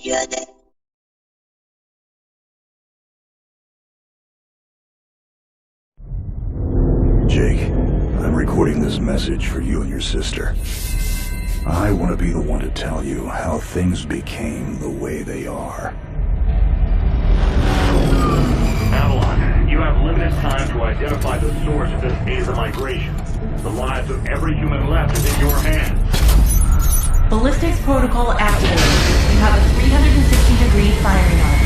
Implosion. Jake, I'm recording this message for you and your sister. I want to be the one to tell you how things became the way they are. Avalon, you have limited time to identify the source of this Aza migration. The lives of every human left is in your hands. Ballistics protocol activated. You have a 360-degree firing arc.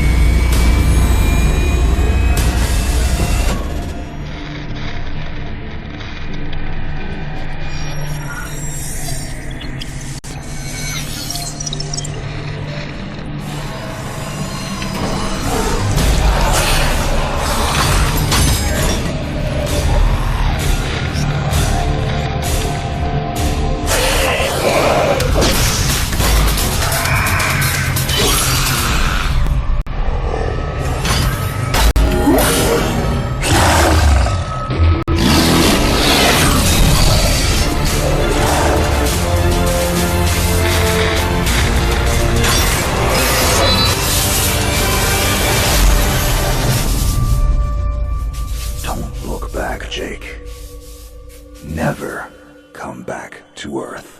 Jake. Never come back to Earth.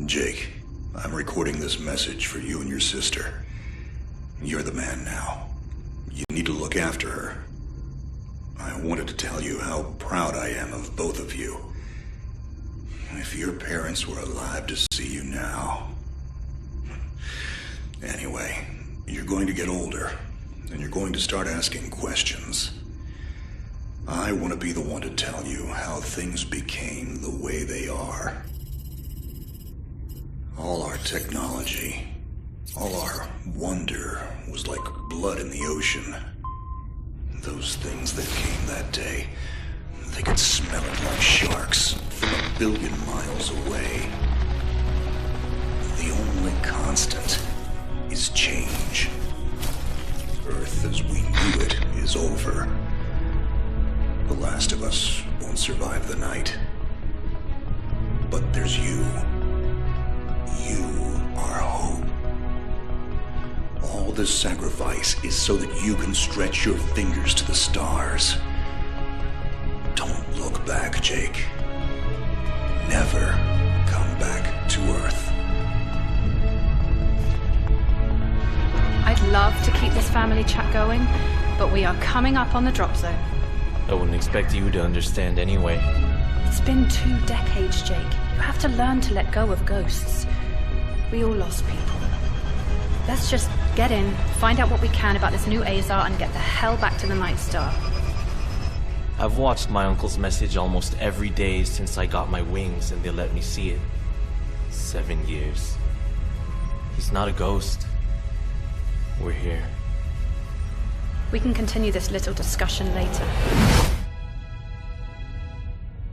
Jake, I'm recording this message for you and your sister. You're the man now. You need to look after her. I wanted to tell you how proud I am of both of you. If your parents were alive to see you now. Anyway, you're going to get older, and you're going to start asking questions. I want to be the one to tell you how things became the way they are. All our technology, all our wonder was like blood in the ocean. Those things that came that day, they could smell it like sharks from 1 billion miles away. The only constant is change. Earth as we knew it is over. The last of us won't survive the night. But there's you. You are hope. All this sacrifice is so that you can stretch your fingers to the stars. Don't look back, Jake. Never come back to Earth. I'd love to keep this family chat going, but we are coming up on the drop zone. I wouldn't expect you to understand anyway. It's been 2 decades, Jake. You have to learn to let go of ghosts. We all lost people. Let's just get in, find out what we can about this new Azar, and get the hell back to the Night Star. I've watched my uncle's message almost every day since I got my wings and they let me see it. 7 years. He's not a ghost. We're here. We can continue this little discussion later.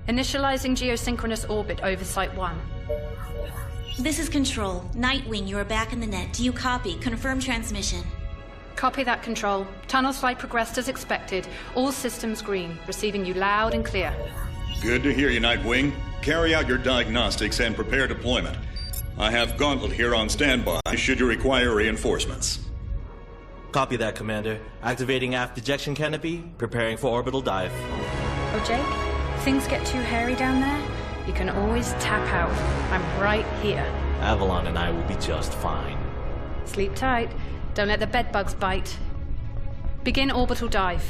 Initializing geosynchronous orbit over Site 1. This is Control. Nightwing, you are back in the net. Do you copy? Confirm transmission. Copy that, Control. Tunnel flight progressed as expected. All systems green. Receiving you loud and clear. Good to hear you, Nightwing. Carry out your diagnostics and prepare deployment. I have Gauntlet here on standby should you require reinforcements. Copy that, Commander. Activating aft ejection canopy, preparing for orbital dive. Oh, Jake? Things get too hairy down there? You can always tap out. I'm right here. Avalon and I will be just fine. Sleep tight. Don't let the bedbugs bite. Begin orbital dive.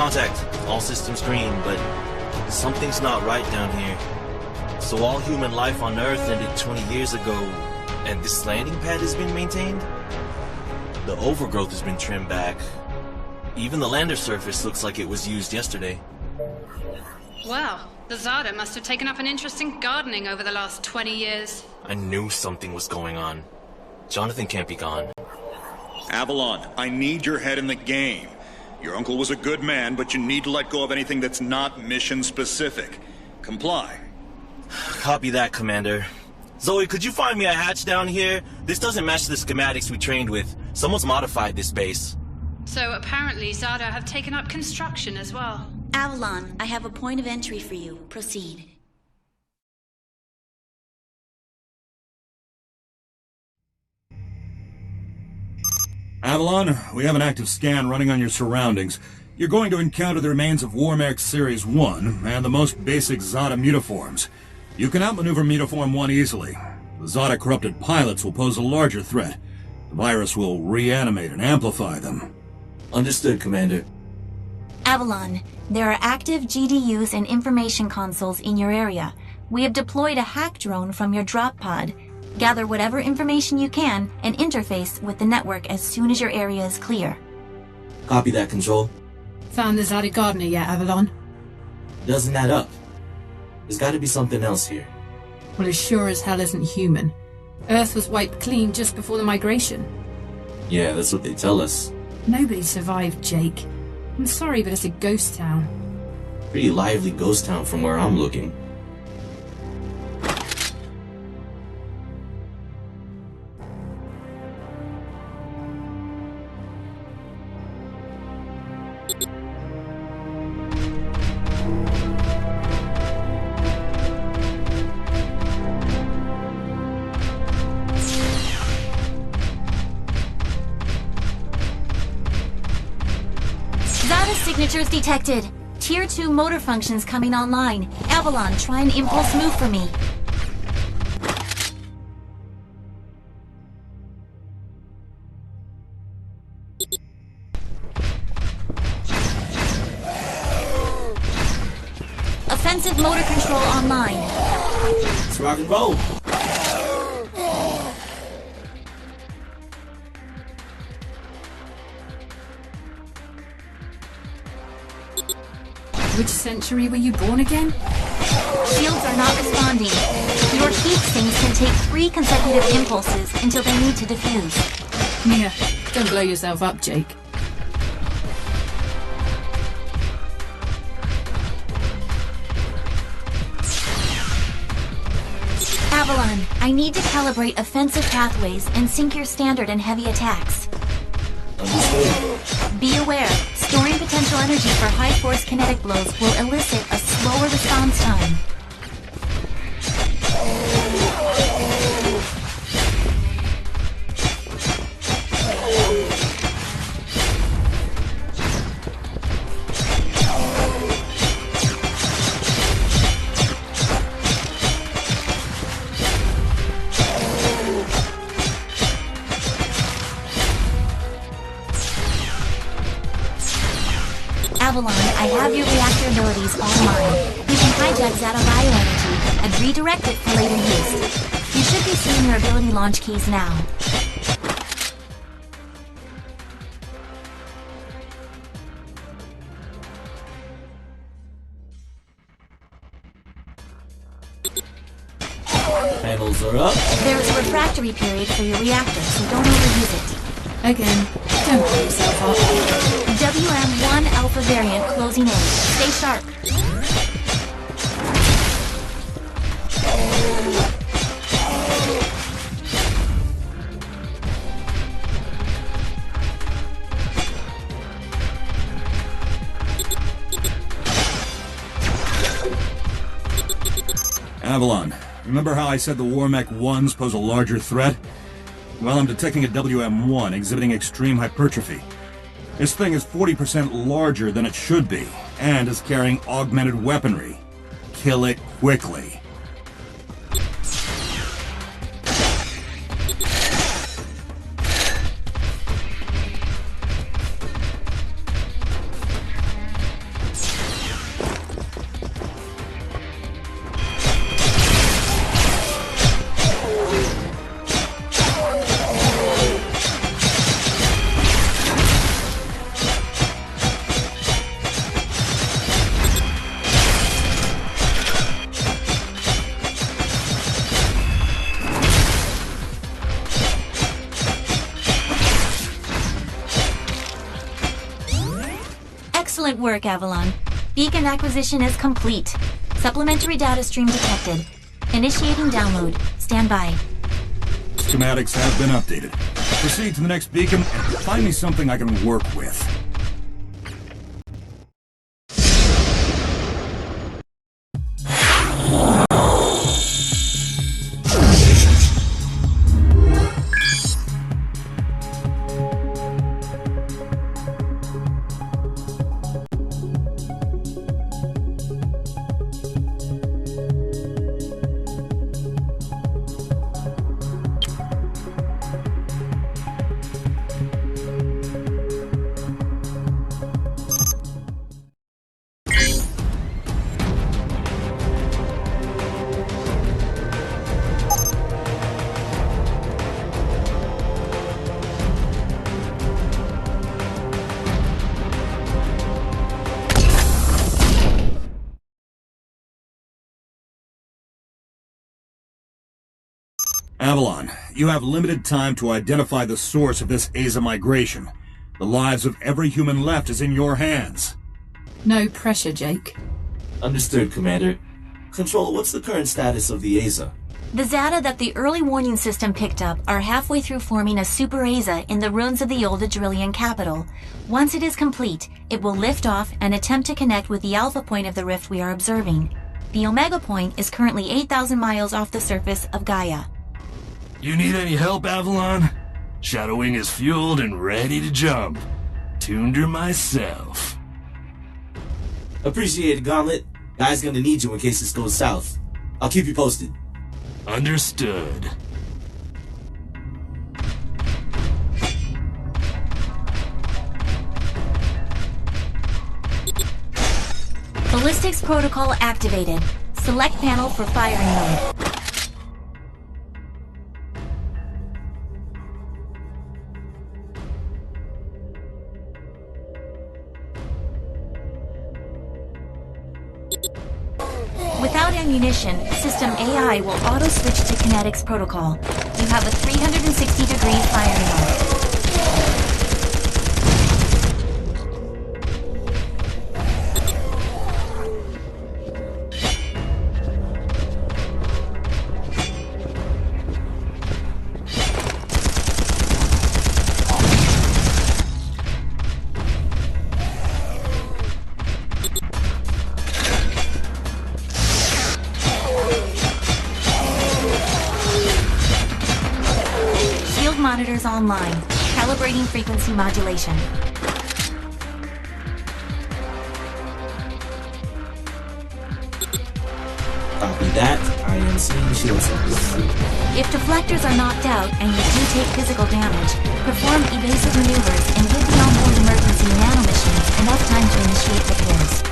Contact. All systems green, but something's not right down here. So all human life on Earth ended 20 years ago, and this landing pad has been maintained? The overgrowth has been trimmed back. Even the lander surface looks like it was used yesterday. Wow, the Zada must have taken up an interest in gardening over the last 20 years. I knew something was going on. Jonathan can't be gone. Avalon, I need your head in the game. Your uncle was a good man, but you need to let go of anything that's not mission-specific. Comply. Copy that, Commander. Zoe, could you find me a hatch down here? This doesn't match the schematics we trained with. Someone's modified this base. So apparently Zada have taken up construction as well. Avalon, I have a point of entry for you. Proceed. Avalon, we have an active scan running on your surroundings. You're going to encounter the remains of Warmech Series 1 and the most basic Zada mutiforms. You can outmaneuver Mutiform 1 easily. The Zada corrupted pilots will pose a larger threat. The virus will reanimate and amplify them. Understood, Commander. Avalon, there are active GDUs and information consoles in your area. We have deployed a hack drone from your drop pod. Gather whatever information you can and interface with the network as soon as your area is clear. Copy that, Control. Found the Zada Gardener yet, Avalon? Doesn't add up. There's gotta be something else here. Well, it sure as hell isn't human. Earth was wiped clean just before the migration. Yeah, that's what they tell us. Nobody survived, Jake. I'm sorry, but it's a ghost town. Pretty lively ghost town from where I'm looking. Signatures detected. Tier 2 motor functions coming online. Avalon, try an impulse move for me. Offensive motor control online. Let's rock and roll. Which century were you born again? Shields are not responding. Your heat sinks can take 3 consecutive impulses until they need to defuse. Mia, don't blow yourself up, Jake. Avalon, I need to calibrate offensive pathways and sync your standard and heavy attacks. Understood. Be aware, storing potential energy for high-force kinetic blows will elicit a slower response time. Avalon, I have your reactor abilities online. You can hijack Zeta bioenergy and redirect it for later use. You should be seeing your ability launch keys now. Panels are up. There is a refractory period for your reactor, so don't overuse it. Again, don't blow yourself up. WM1 Alpha variant closing in. Stay sharp. Avalon, remember how I said the Warmech 1s pose a larger threat? Well, I'm detecting a WM1 exhibiting extreme hypertrophy. This thing is 40% larger than it should be, and is carrying augmented weaponry. Kill it quickly. Excellent work, Avalon. Beacon acquisition is complete. Supplementary data stream detected. Initiating download. Stand by. Schematics have been updated. Proceed to the next beacon and find me something I can work with. Avalon, you have limited time to identify the source of this Aza migration. The lives of every human left is in your hands. No pressure, Jake. Understood, Commander. Control, what's the current status of the Aza? The Zata that the early warning system picked up are halfway through forming a super Aza in the ruins of the old Adrillian capital. Once it is complete, it will lift off and attempt to connect with the alpha point of the rift we are observing. The Omega point is currently 8,000 miles off the surface of Gaia. You need any help, Avalon? Shadowwing is fueled and ready to jump. Tuned her myself. Appreciate it, Gauntlet. Guy's gonna need you in case this goes south. I'll keep you posted. Understood. Ballistics protocol activated. Select panel for firing mode. Without ammunition, System AI will auto-switch to Kinetics protocol. You have a 360-degree firing mode. Monitors online. Calibrating frequency modulation. Copy that. I am seeing shield cells. If deflectors are knocked out and you do take physical damage, perform evasive maneuvers and give the onboard emergency nanomachines enough time to initiate repairs.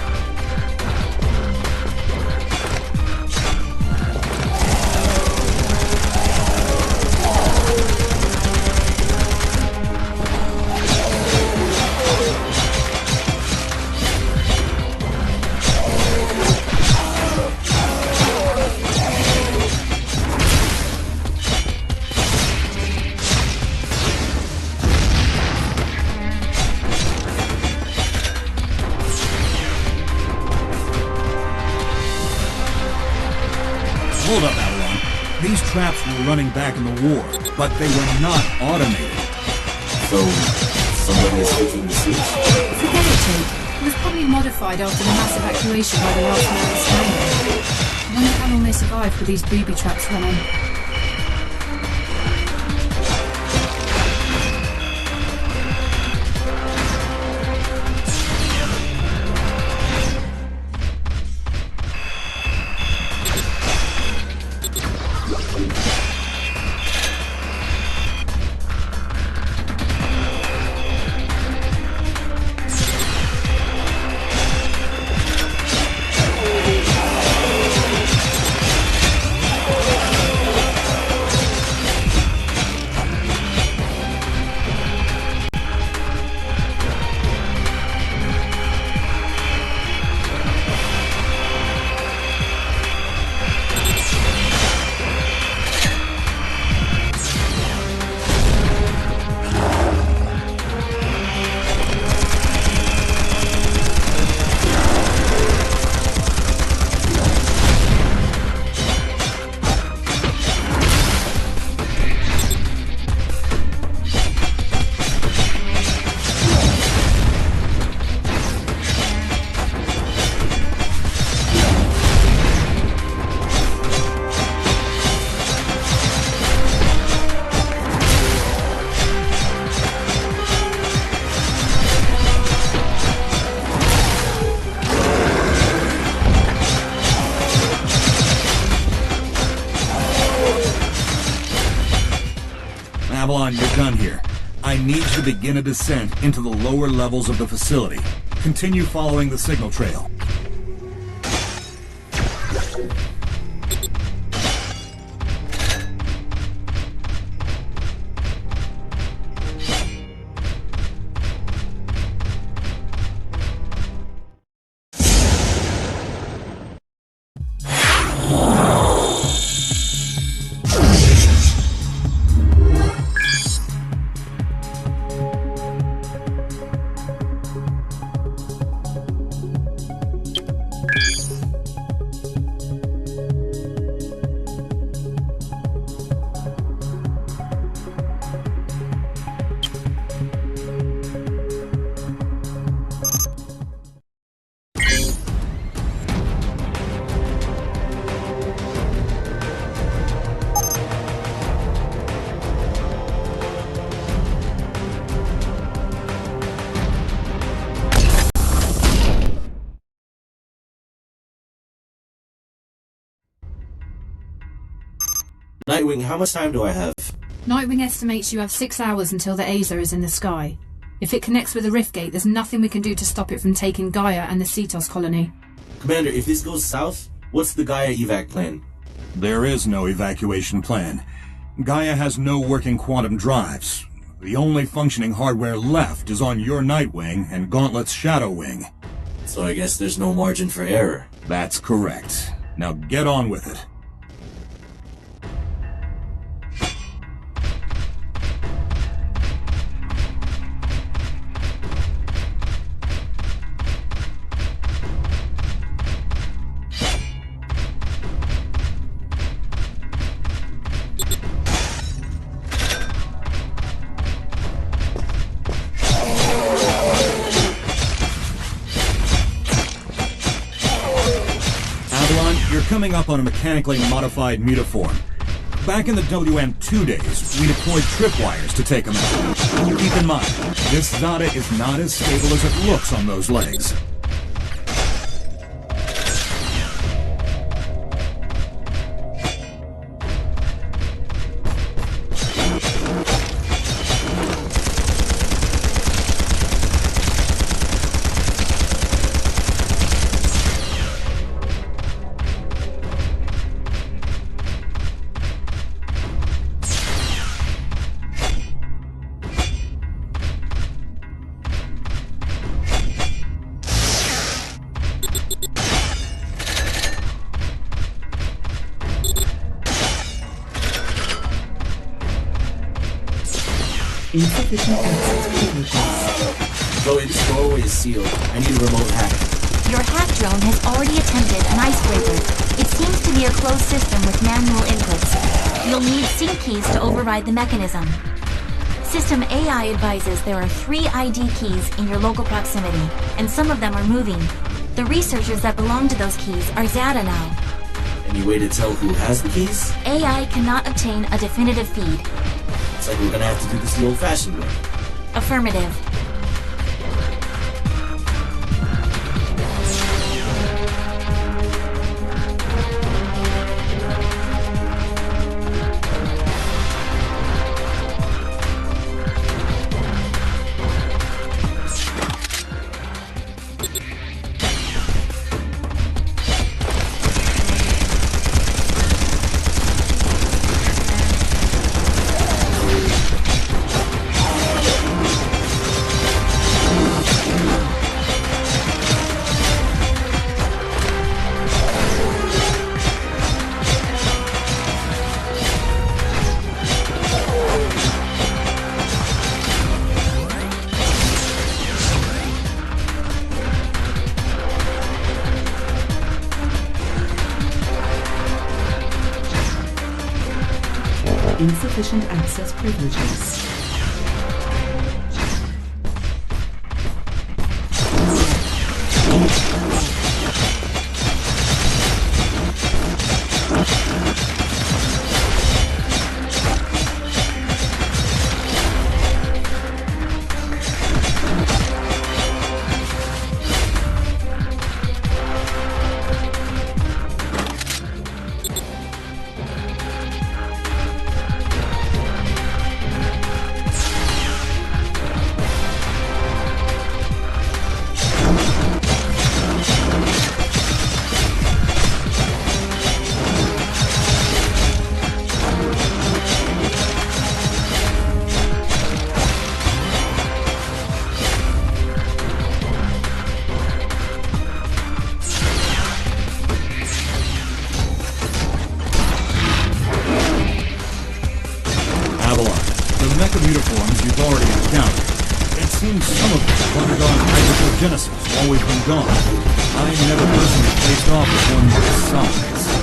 Hold up, Avalon. These traps were running back in the war, but they were not automated. So, somebody is taking the suit? Forget it, Jake. It was probably modified after the mass evacuation by the last man's hangar. I wonder how long they survived with these booby traps running. Avalon, you're done here. I need you to begin a descent into the lower levels of the facility. Continue following the signal trail. Nightwing, how much time do I have? Nightwing estimates you have 6 hours until the Azer is in the sky. If it connects with the rift gate, there's nothing we can do to stop it from taking Gaia and the Cetos colony. Commander, if this goes south, what's the Gaia evac plan? There is no evacuation plan. Gaia has no working quantum drives. The only functioning hardware left is on your Nightwing and Gauntlet's Shadow Wing. So I guess there's no margin for error. That's correct. Now get on with it. You're coming up on a mechanically modified mutaform. Back in the WM2 days, we deployed tripwires to take them out. Keep in mind, this Zada is not as stable as it looks on those legs. Insufficient access privileges. Chloe, this doorway is sealed. I need a remote hack. Your hack drone has already attempted an icebreaker. It seems to be a closed system with manual inputs. You'll need sync keys to override the mechanism. System AI advises there are 3 ID keys in your local proximity, and some of them are moving. The researchers that belong to those keys are Zada now. Any way to tell who has the keys? AI cannot obtain a definitive feed. Looks like we're gonna have to do this the old-fashioned way. Affirmative. Insufficient access privileges. have undergone hydrogenesis while we've been gone. I never personally faced off with one this size.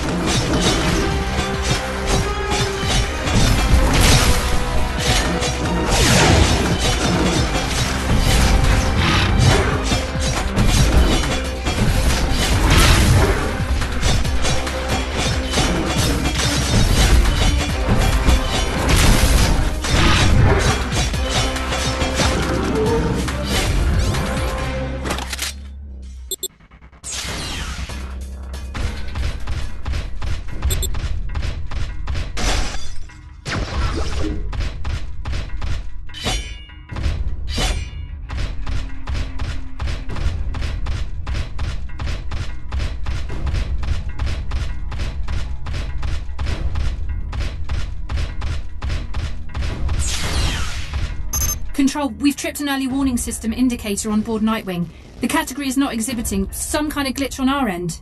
Control, we've tripped an early warning system indicator on board Nightwing. The category is not exhibiting some kind of glitch on our end.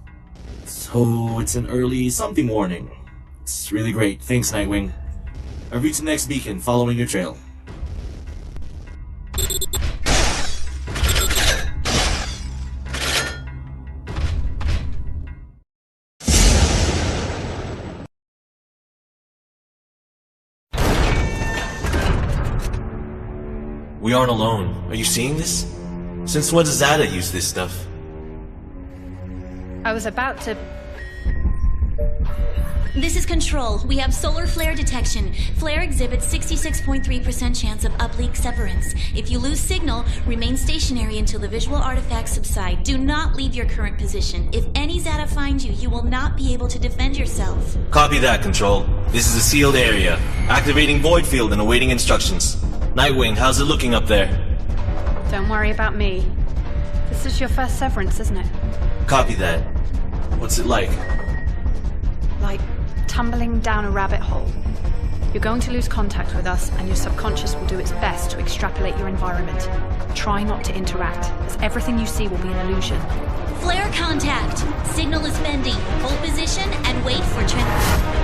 So it's an early something warning. It's really great. Thanks, Nightwing. I've reached the next beacon, following your trail. We aren't alone. Are you seeing this? Since when does Zada use this stuff? I was about to... This is Control. We have solar flare detection. Flare exhibits 66.3% chance of uplink severance. If you lose signal, remain stationary until the visual artifacts subside. Do not leave your current position. If any Zada finds you, you will not be able to defend yourself. Copy that, Control. This is a sealed area. Activating void field and awaiting instructions. Nightwing, how's it looking up there? Don't worry about me. This is your first severance, isn't it? Copy that. What's it like? Like tumbling down a rabbit hole. You're going to lose contact with us, and your subconscious will do its best to extrapolate your environment. Try not to interact, as everything you see will be an illusion. Flare contact! Signal is bending. Hold position and wait for transfer.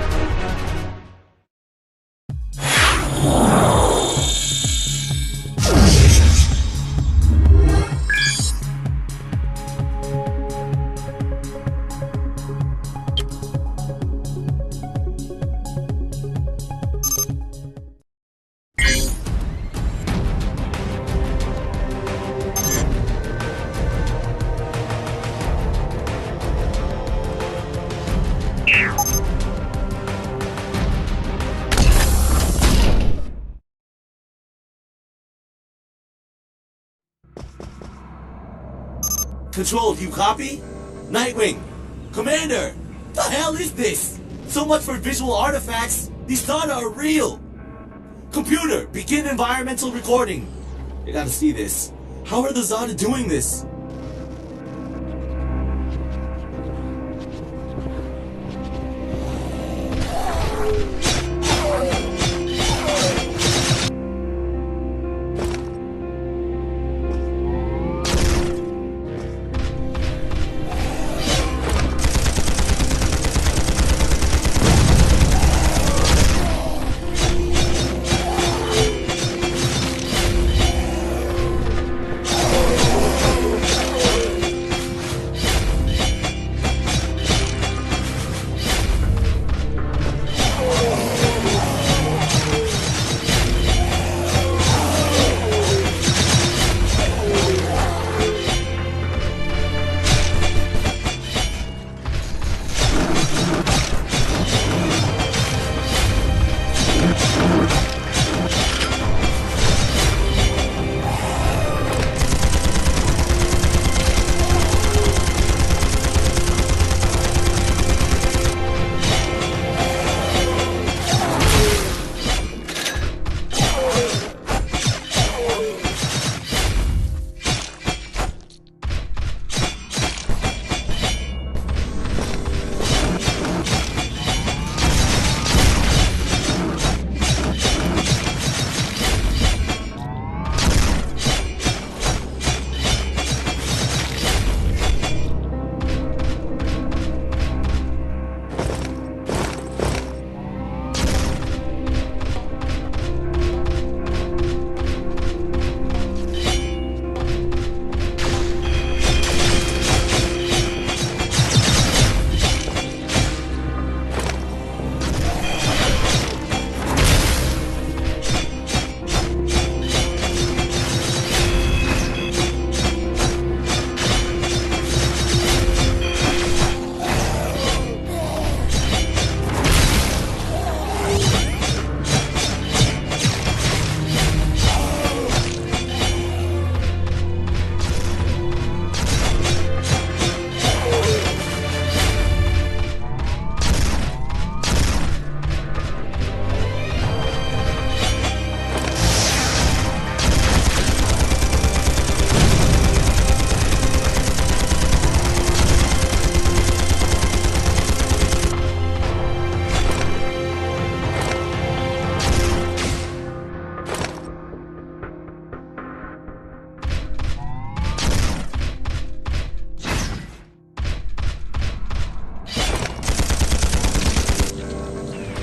Control, do you copy? Nightwing! Commander! The hell is this? So much for visual artifacts! These Zada are real! Computer, begin environmental recording! You gotta see this. How are the Zada doing this?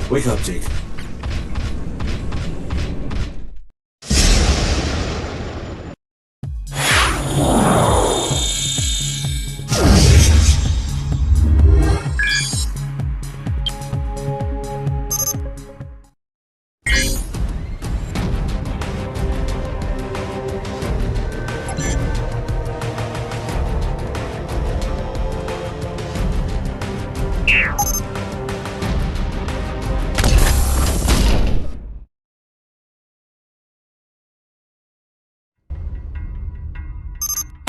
Wake up, Jake.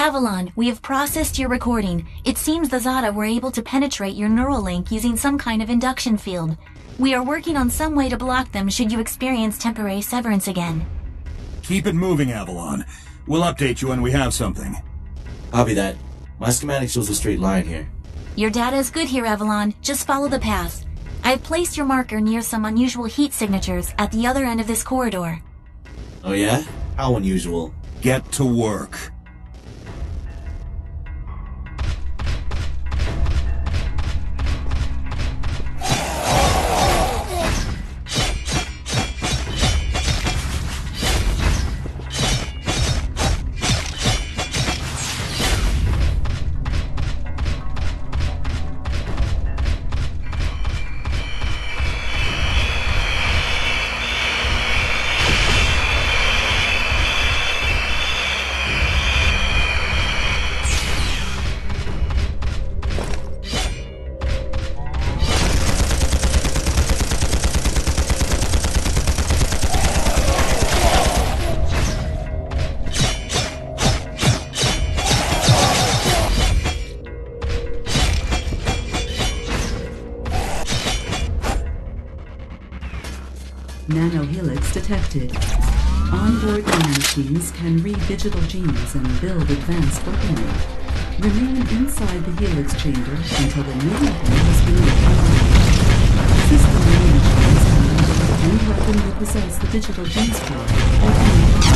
Avalon, we have processed your recording. It seems the Zada were able to penetrate your neural link using some kind of induction field. We are working on some way to block them should you experience temporary severance again. Keep it moving, Avalon. We'll update you when we have something. Copy that. My schematic shows a straight line here. Your data is good here, Avalon. Just follow the path. I have placed your marker near some unusual heat signatures at the other end of this corridor. Oh yeah? How unusual. Get to work. Nanohelix detected. Onboard nanomachines can read digital genes and build advanced weaponry. Remain inside the helix chamber until the new weapon has been deployed. System nanomachines can any weapon will possess the digital genes power or any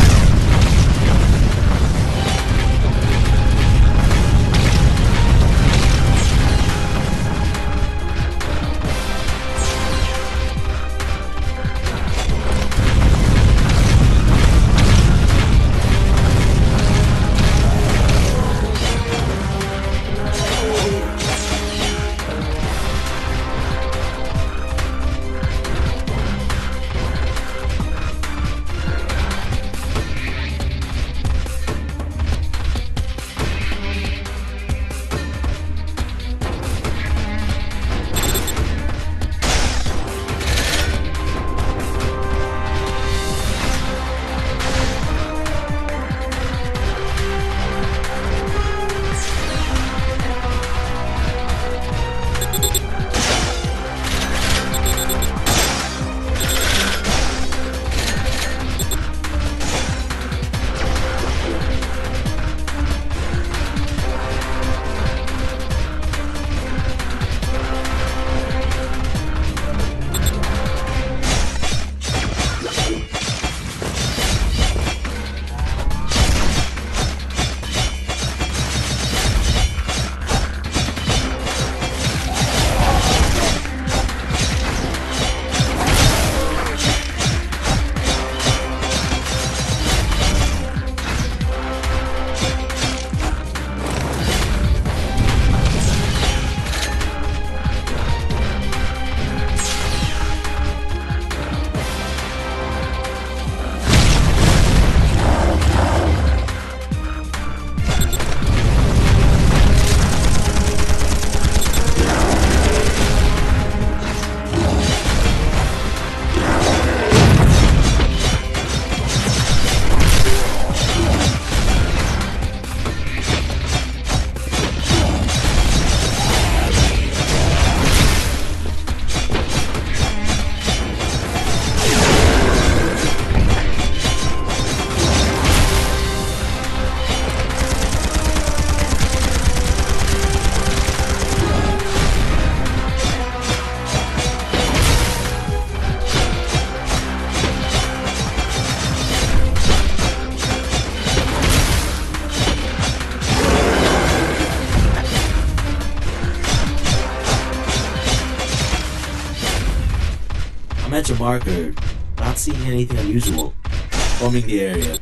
marker. Not seeing anything unusual. Forming the area.